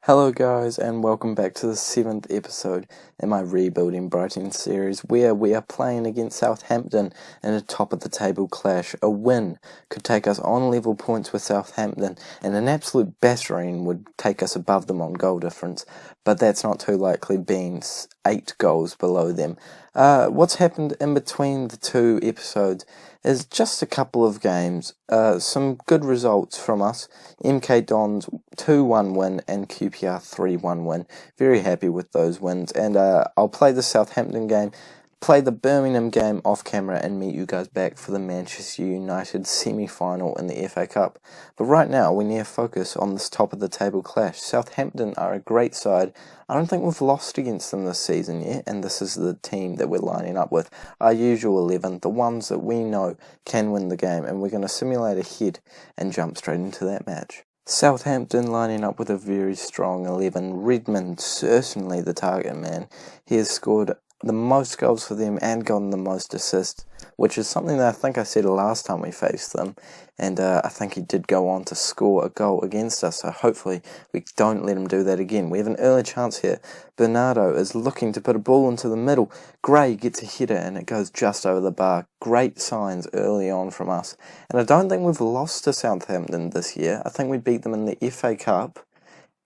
Hello guys, and welcome back to the 7th episode in my Rebuilding Brighton series, where we are playing against Southampton in a top of the table clash. A win could take us on level points with Southampton, and an absolute battering would take us above them on goal difference, but that's not too likely, being 8 goals below them. What's happened in between the two episodes is just a couple of games, some good results from us. MK Dons 2-1 win and QPR 3-1 win. Very happy with those wins, and I'll play the Southampton game, play the Birmingham game off camera, and meet you guys back for the Manchester United semi-final in the FA Cup. But right now we need to focus on this top of the table clash. Southampton are a great side. I don't think we've lost against them this season yet, and this is the team that we're lining up with. Our usual 11, the ones that we know can win the game, and we're going to simulate ahead and jump straight into that match. Southampton lining up with a very strong 11. Redmond, certainly the target man. He has scored the most goals for them and gotten the most assists, which is something that I think I said last time we faced them, and I think he did go on to score a goal against us, so hopefully we don't let him do that again. We have an early chance here. Bernardo is looking to put a ball into the middle. Gray gets a header and it goes just over the bar. Great signs early on from us, and I don't think we've lost to Southampton this year. I think we beat them in the FA Cup,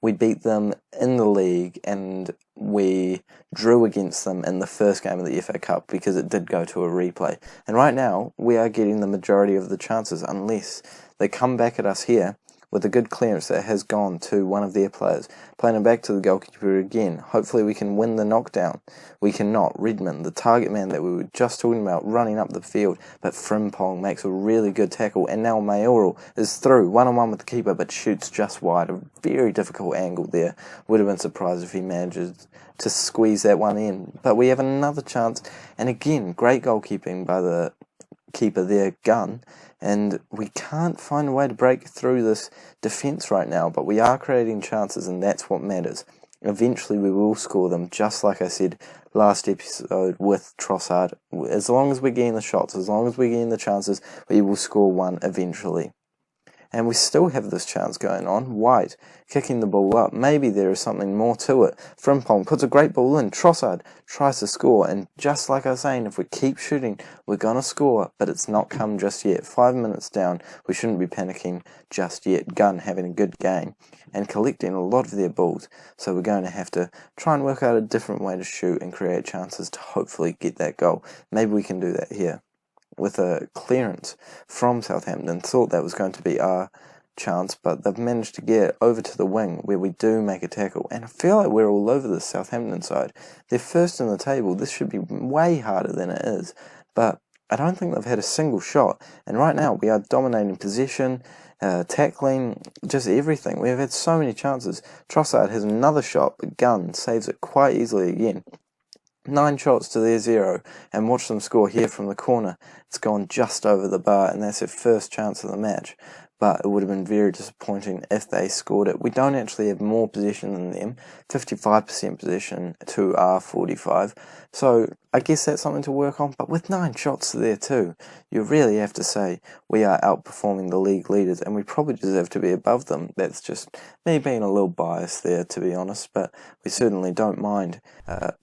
we beat them in the league, and we drew against them in the first game of the FA Cup because it did go to a replay. And right now, we are getting the majority of the chances unless they come back at us here with a good clearance that has gone to one of their players. Playing it back to the goalkeeper again. Hopefully we can win the knockdown. We cannot. Redmond, the target man that we were just talking about, running up the field, but Frimpong makes a really good tackle, and now Mayoral is through, one-on-one with the keeper, but shoots just wide. A very difficult angle there. Would have been surprised if he manages to squeeze that one in. But we have another chance, and again, great goalkeeping by the keeper there, Gunn, and we can't find a way to break through this defence right now, but we are creating chances, and that's what matters. Eventually we will score them, just like I said last episode with Trossard. As long as we're getting the shots, as long as we're getting the chances, we will score one eventually. And we still have this chance going on. White kicking the ball up. Maybe there is something more to it. Frimpong puts a great ball in. Trossard tries to score. And just like I was saying, if we keep shooting, we're going to score. But it's not come just yet. 5 minutes down. We shouldn't be panicking just yet. Gunn having a good game and collecting a lot of their balls. So we're going to have to try and work out a different way to shoot and create chances to hopefully get that goal. Maybe we can do that here with a clearance from Southampton. Thought that was going to be our chance, but they've managed to get over to the wing where we do make a tackle, and I feel like we're all over the Southampton side. They're first in the table. This should be way harder than it is, but I don't think they've had a single shot, and right now we are dominating possession, tackling, just everything. We've had so many chances. Trossard has another shot, but Gunn saves it quite easily again. 9 shots to their 0, and watch them score here from the corner. It's gone just over the bar, and that's their first chance of the match. But it would have been very disappointing if they scored it. We don't actually have more possession than them, 55% possession to our 45. So I guess that's something to work on. But with 9 shots to their 2, you really have to say we are outperforming the league leaders, and we probably deserve to be above them. That's just me being a little biased there, to be honest. But we certainly don't mind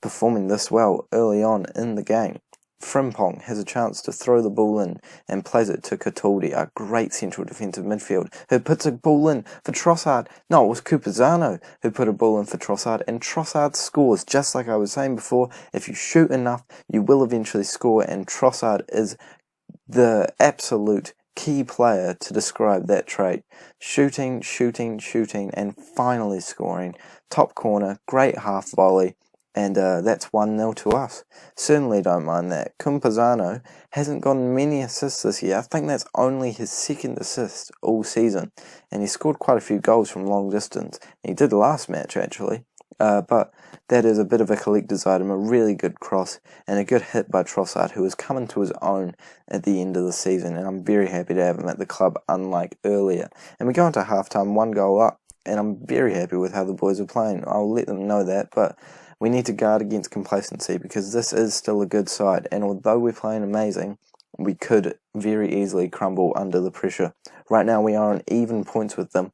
performing this well early on in the game. Frimpong has a chance to throw the ball in and plays it to Cataldi, our great central defensive midfield, who puts a ball in for Trossard. No, it was Cuperzano who put a ball in for Trossard, and Trossard scores. Just like I was saying before, if you shoot enough, you will eventually score, and Trossard is the absolute key player to describe that trait. Shooting, and finally scoring. Top corner, great half volley. And that's 1-0 to us. Certainly don't mind that. Cuperzano hasn't gotten many assists this year. I think that's only his 2nd assist all season. And he scored quite a few goals from long distance. He did last match, actually. But that is a bit of a collector's item. A really good cross and a good hit by Trossard, who has come into his own at the end of the season. And I'm very happy to have him at the club, unlike earlier. And we go into halftime, 1 goal up. And I'm very happy with how the boys are playing. I'll let them know that. But we need to guard against complacency, because this is still a good side, and although we're playing amazing, we could very easily crumble under the pressure. Right now we are on even points with them,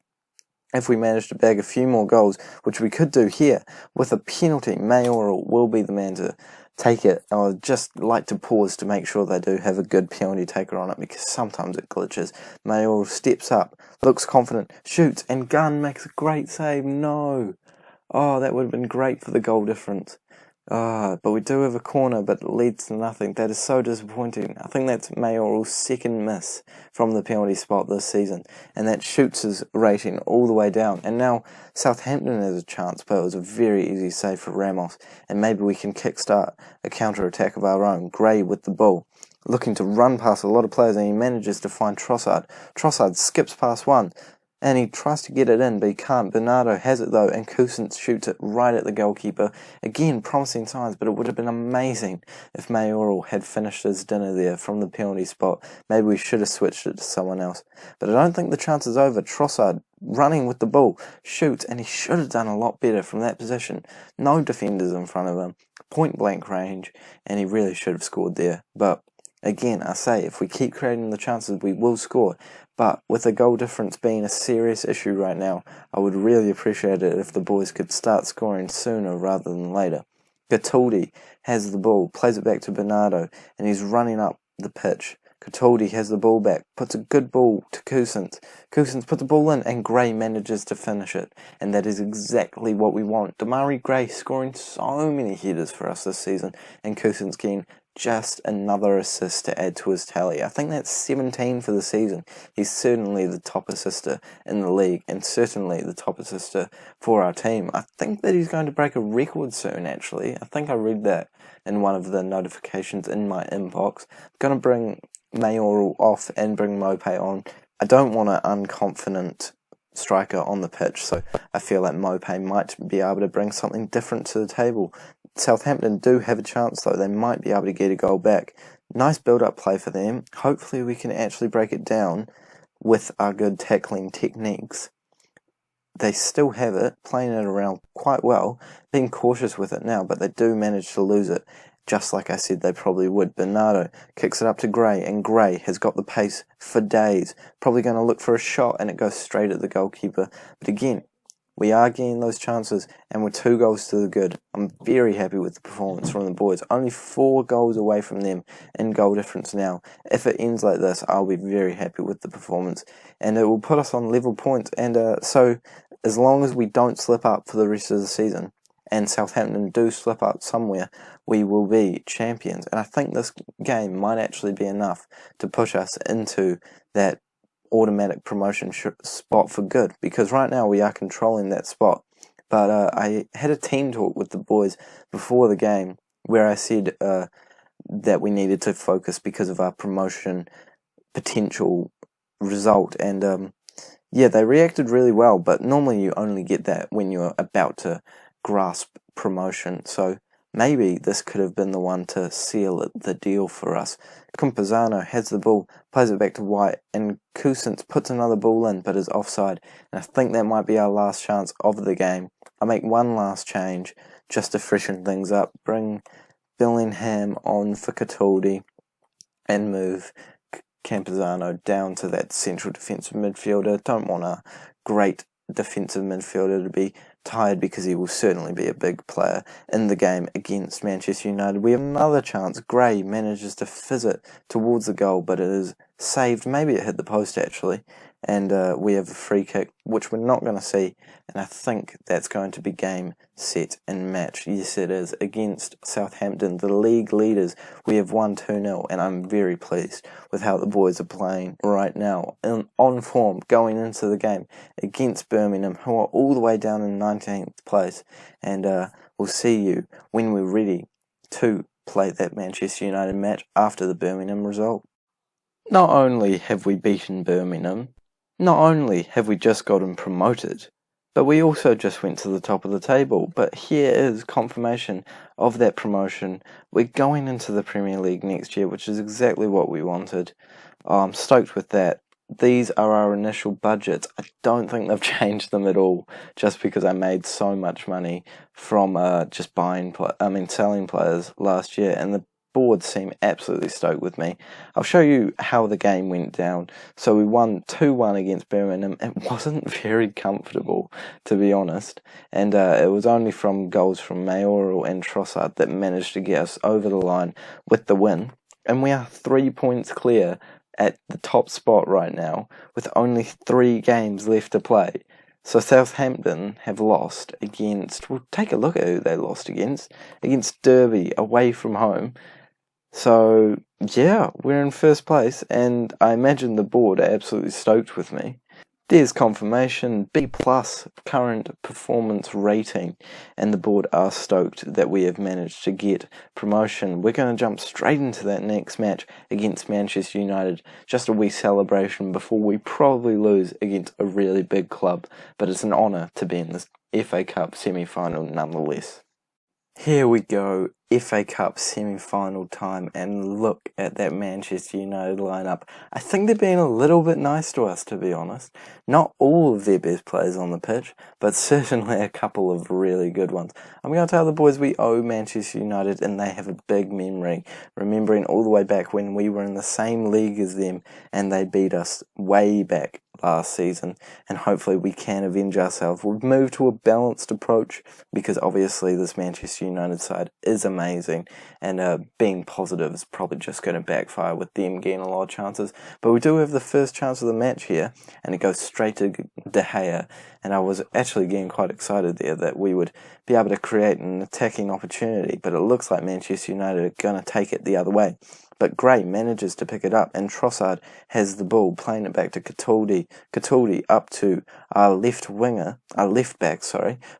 if we manage to bag a few more goals, which we could do here, with a penalty, Mayoral will be the man to take it. I would just like to pause to make sure they do have a good penalty taker on it, because sometimes it glitches. Mayoral steps up, looks confident, shoots, and Gunn makes a great save. No! Oh, that would have been great for the goal difference. But we do have a corner, but it leads to nothing. That is so disappointing. I think that's Mayoral's second miss from the penalty spot this season, and that shoots his rating all the way down. And now Southampton has a chance, but it was a very easy save for Ramos, and maybe we can kickstart a counter-attack of our own. Gray with the ball, looking to run past a lot of players, and he manages to find Trossard. Trossard skips past one, and he tries to get it in, but he can't. Bernardo has it though, and Cousins shoots it right at the goalkeeper. Again, promising signs, but it would have been amazing if Mayoral had finished his dinner there from the penalty spot. Maybe we should have switched it to someone else. But I don't think the chance is over. Trossard, running with the ball, shoots, and he should have done a lot better from that position. No defenders in front of him, point blank range, and he really should have scored there. But again, I say, if we keep creating the chances, we will score. But with the goal difference being a serious issue right now, I would really appreciate it if the boys could start scoring sooner rather than later. Cataldi has the ball, plays it back to Bernardo, and he's running up the pitch. Cataldi has the ball back, puts a good ball to Cousins. Cousins puts the ball in, and Gray manages to finish it. And that is exactly what we want. Demarai Gray scoring so many headers for us this season, and Cousins getting just another assist to add to his tally. I think that's 17 for the season. He's certainly the top assister in the league, and certainly the top assister for our team. I think that he's going to break a record soon, actually. I think I read that in one of the notifications in my inbox. I'm going to bring Mayoral off and bring Maupay on. I don't want an unconfident striker on the pitch, so I feel like Maupay might be able to bring something different to the table. Southampton do have a chance though. They might be able to get a goal back. Nice build-up play for them. Hopefully we can actually break it down with our good tackling techniques. They still have it, playing it around quite well, being cautious with it now, but they do manage to lose it, just like I said they probably would. Bernardo kicks it up to Gray, and Gray has got the pace for days. Probably going to look for a shot, and it goes straight at the goalkeeper. But again, we are getting those chances, and we're 2 goals to the good. I'm very happy with the performance from the boys. Only 4 goals away from them in goal difference now. If it ends like this, I'll be very happy with the performance, and it will put us on level points. And so as long as we don't slip up for the rest of the season, and Southampton do slip up somewhere, we will be champions. And I think this game might actually be enough to push us into that automatic promotion spot for good, because right now we are controlling that spot. But I had a team talk with the boys before the game where I said that we needed to focus because of our promotion potential result, and yeah, they reacted really well. But normally you only get that when you're about to grasp promotion, so maybe this could have been the one to seal the deal for us. Campazano has the ball, plays it back to White, and Cousins puts another ball in but is offside, and I think that might be our last chance of the game. I make one last change just to freshen things up, bring Bellingham on for Cataldi, and move Campazano down to that central defensive midfielder. Don't want a great defensive midfielder to be tired, because he will certainly be a big player in the game against Manchester United. We have another chance. Gray manages to fizz it towards the goal, but it is saved. Maybe it hit the post actually, and we have a free kick, which we're not going to see, and I think that's going to be game, set and match. Yes, it is, against Southampton, the league leaders. We have won 2-0, and I'm very pleased with how the boys are playing right now, on form, going into the game against Birmingham, who are all the way down in 19th place, and we'll see you when we're ready to play that Manchester United match after the Birmingham result. Not only have we beaten Birmingham, not only have we just gotten promoted, but we also just went to the top of the table. But here is confirmation of that promotion. We're going into the Premier League next year, which is exactly what we wanted. I'm stoked with that. These are our initial budgets. I don't think they've changed them at all, just because I made so much money from just selling players last year, and the board seem absolutely stoked with me. I'll show you how the game went down. So we won 2-1 against Birmingham. It wasn't very comfortable, to be honest, and it was only from goals from Mayoral and Trossard that managed to get us over the line with the win. And we are 3 points clear at the top spot right now, with only 3 games left to play. So Southampton have lost against, we'll take a look at who they lost against Derby away from home. So yeah, we're in first place, and I imagine the board are absolutely stoked with me. There's confirmation, B+ current performance rating, and the board are stoked that we have managed to get promotion. We're going to jump straight into that next match against Manchester United. Just a wee celebration before we probably lose against a really big club, but it's an honour to be in this FA Cup semi-final nonetheless. Here we go, FA Cup semi-final time, and look at that Manchester United lineup. I think they're being a little bit nice to us, to be honest. Not all of their best players on the pitch, but certainly a couple of really good ones. I'm going to tell the boys we owe Manchester United, and they have a big memory, remembering all the way back when we were in the same league as them, and they beat us way back last season, and hopefully we can avenge ourselves. We've moved to a balanced approach, because obviously this Manchester United side is amazing, and being positive is probably just going to backfire with them getting a lot of chances. But we do have the first chance of the match here, and it goes straight to De Gea, and I was actually getting quite excited there that we would be able to create an attacking opportunity, but it looks like Manchester United are going to take it the other way. But Gray manages to pick it up, and Trossard has the ball, playing it back to Cataldi. Cataldi up to our left back,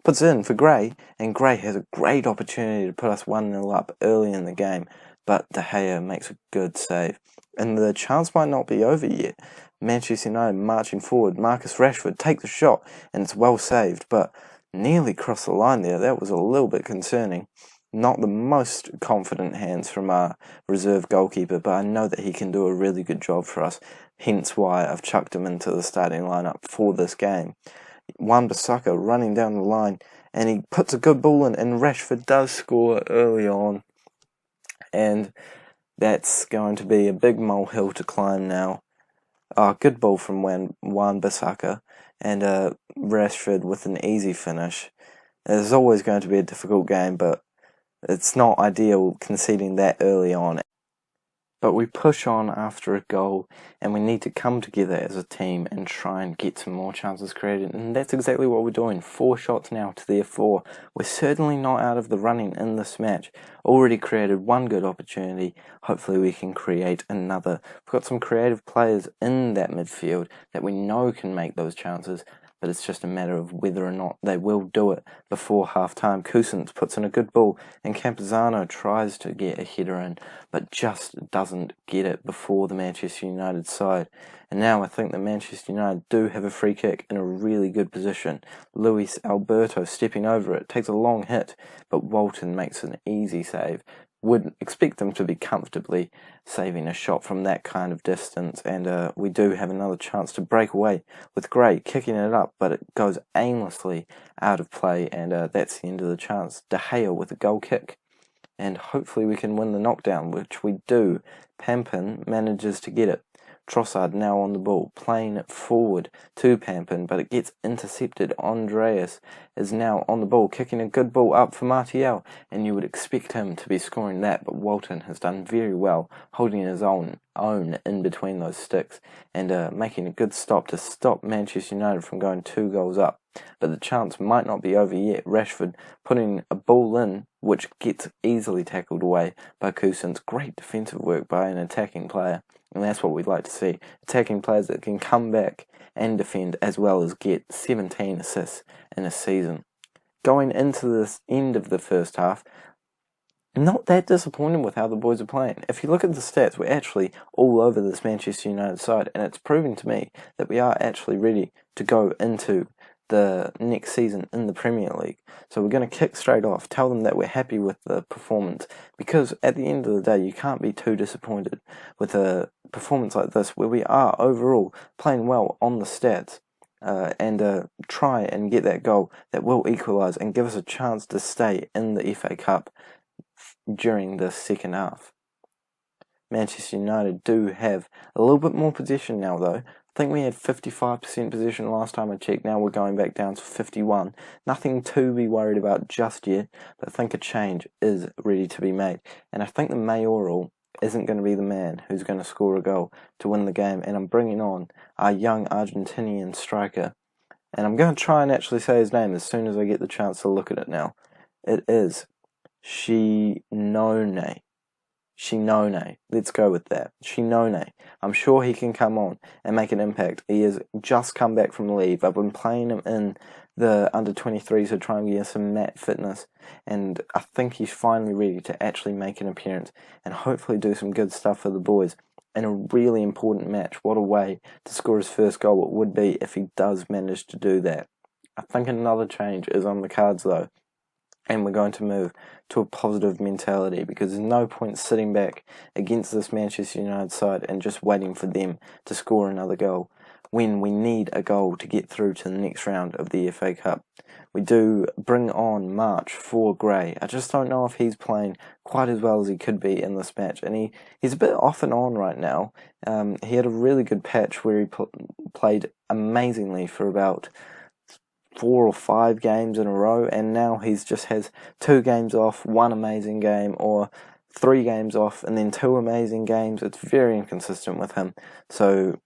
puts it in for Gray, and Gray has a great opportunity to put us 1-0 up early in the game, but De Gea makes a good save. And the chance might not be over yet. Manchester United marching forward, Marcus Rashford takes the shot, and it's well saved, but nearly crossed the line there. That was a little bit concerning. Not the most confident hands from our reserve goalkeeper, but I know that he can do a really good job for us, hence why I've chucked him into the starting lineup for this game. Wan-Bissaka running down the line, and he puts a good ball in, and Rashford does score early on, and that's going to be a big molehill to climb now. Good ball from Wan-Bissaka, and Rashford with an easy finish. It's always going to be a difficult game, but it's not ideal conceding that early on. But we push on after a goal, and we need to come together as a team and try and get some more chances created, and that's exactly what we're doing. 4 shots now to their 4. We're certainly not out of the running in this match. Already created 1 good opportunity. Hopefully we can create another. We've got some creative players in that midfield that we know can make those chances, but it's just a matter of whether or not they will do it before half-time. Cousins puts in a good ball, and Campuzano tries to get a header in, but just doesn't get it before the Manchester United side. And now I think that Manchester United do have a free kick in a really good position. Luis Alberto stepping over it, takes a long hit, but Walton makes an easy save. Would expect them to be comfortably saving a shot from that kind of distance, and we do have another chance to break away with Gray kicking it up, but it goes aimlessly out of play, and that's the end of the chance. De Gea with a goal kick, and hopefully we can win the knockdown, which we do. Pampin manages to get it. Trossard now on the ball, playing it forward to Pampin, but it gets intercepted. Andreas is now on the ball, kicking a good ball up for Martial, and you would expect him to be scoring that, but Walton has done very well, holding his own in between those sticks, and making a good stop to stop Manchester United from going 2 goals up. But the chance might not be over yet. Rashford putting a ball in, which gets easily tackled away by Cousins. Great defensive work by an attacking player. And that's what we'd like to see. Attacking players that can come back and defend, as well as get 17 assists in a season. Going into this end of the first half, not that disappointed with how the boys are playing. If you look at the stats, we're actually all over this Manchester United side, and it's proving to me that we are actually ready to go into the next season in the Premier League. So we're going to kick straight off, tell them that we're happy with the performance, because at the end of the day you can't be too disappointed with a performance like this where we are overall playing well on the stats, and try and get that goal that will equalise and give us a chance to stay in the FA Cup during the second half. Manchester United do have a little bit more possession now, though. I think we had 55% possession last time I checked. Now we're going back down to 51. Nothing to be worried about just yet, but I think a change is ready to be made. And I think the mayoral isn't going to be the man who's going to score a goal to win the game. And I'm bringing on our young Argentinian striker. And I'm going to try and actually say his name as soon as I get the chance to look at it now. It is Shinone. Let's go with that. Shinone. I'm sure he can come on and make an impact. He has just come back from leave. I've been playing him in the under-23s to try and get some mat fitness, and I think he's finally ready to actually make an appearance and hopefully do some good stuff for the boys in a really important match. What a way to score his first goal it would be if he does manage to do that. I think another change is on the cards though, and we're going to move to a positive mentality, because there's no point sitting back against this Manchester United side and just waiting for them to score another goal when we need a goal to get through to the next round of the FA Cup. We do bring on March for Gray. I just don't know if he's playing quite as well as he could be in this match, and he's a bit off and on right now. He had a really good patch where he played amazingly for about 4 or 5 games in a row, and now he's just has 2 games off, 1 amazing game, or 3 games off and then 2 amazing games. It's very inconsistent with him, so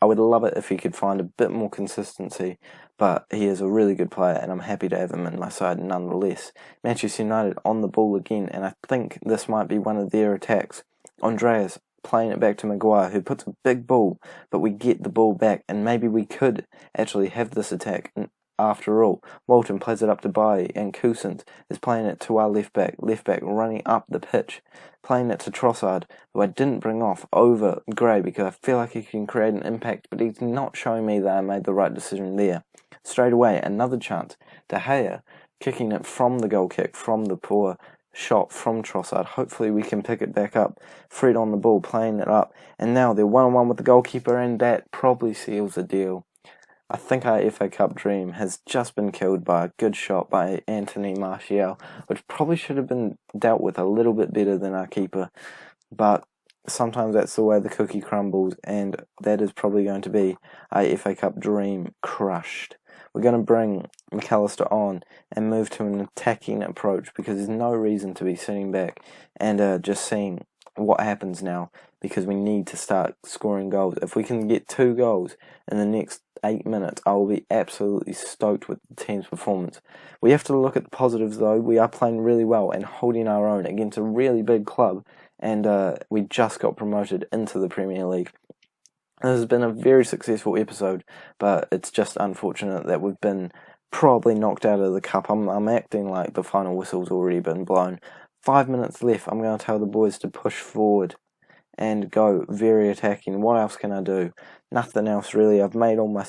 I would love it if he could find a bit more consistency, but he is a really good player and I'm happy to have him in my side nonetheless. Manchester United on the ball again, and I think this might be one of their attacks. Andreas playing it back to Maguire, who puts a big ball, but we get the ball back, and maybe we could actually have this attack. After all, Walton plays it up to Bailly, and Cousins is playing it to our left back running up the pitch, playing it to Trossard, who I didn't bring off over Gray because I feel like he can create an impact, but he's not showing me that I made the right decision there. Straight away, another chance. De Gea kicking it from the goal kick, from the poor shot from Trossard. Hopefully we can pick it back up. Fred on the ball, playing it up, and now they're 1-1 with the goalkeeper, and that probably seals the deal. I think our FA Cup dream has just been killed by a good shot by Anthony Martial, which probably should have been dealt with a little bit better than our keeper, but sometimes that's the way the cookie crumbles, and that is probably going to be our FA Cup dream crushed. We're going to bring McAllister on and move to an attacking approach, because there's no reason to be sitting back and just seeing what happens now, because we need to start scoring goals. If we can get 2 goals in the next 8 minutes, I will be absolutely stoked with the team's performance. We have to look at the positives though. We are playing really well and holding our own against a really big club, and we just got promoted into the Premier League. This has been a very successful episode, but it's just unfortunate that we've been probably knocked out of the cup. I'm acting like the final whistle's already been blown. 5 minutes left. I'm going to tell the boys to push forward and go very attacking. What else can I do? Nothing else really. I've made all my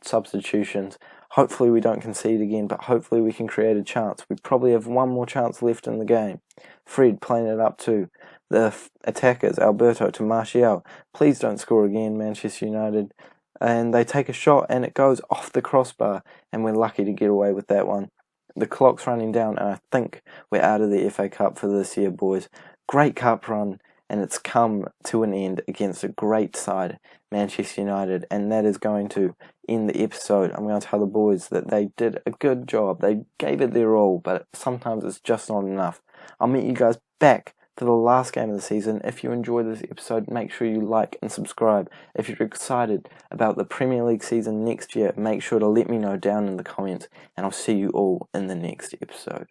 substitutions. Hopefully we don't concede again, but hopefully we can create a chance. We probably have 1 more chance left in the game. Fred playing it up to the attackers, Alberto to Martial. Please don't score again, Manchester United. And they take a shot and it goes off the crossbar, and we're lucky to get away with that one. The clock's running down, and I think we're out of the FA Cup for this year, boys. Great cup run, and it's come to an end against a great side, Manchester United, and that is going to end the episode. I'm going to tell the boys that they did a good job. They gave it their all, but sometimes it's just not enough. I'll meet you guys back for the last game of the season. If you enjoyed this episode, make sure you like and subscribe. If you're excited about the Premier League season next year, make sure to let me know down in the comments, and I'll see you all in the next episode.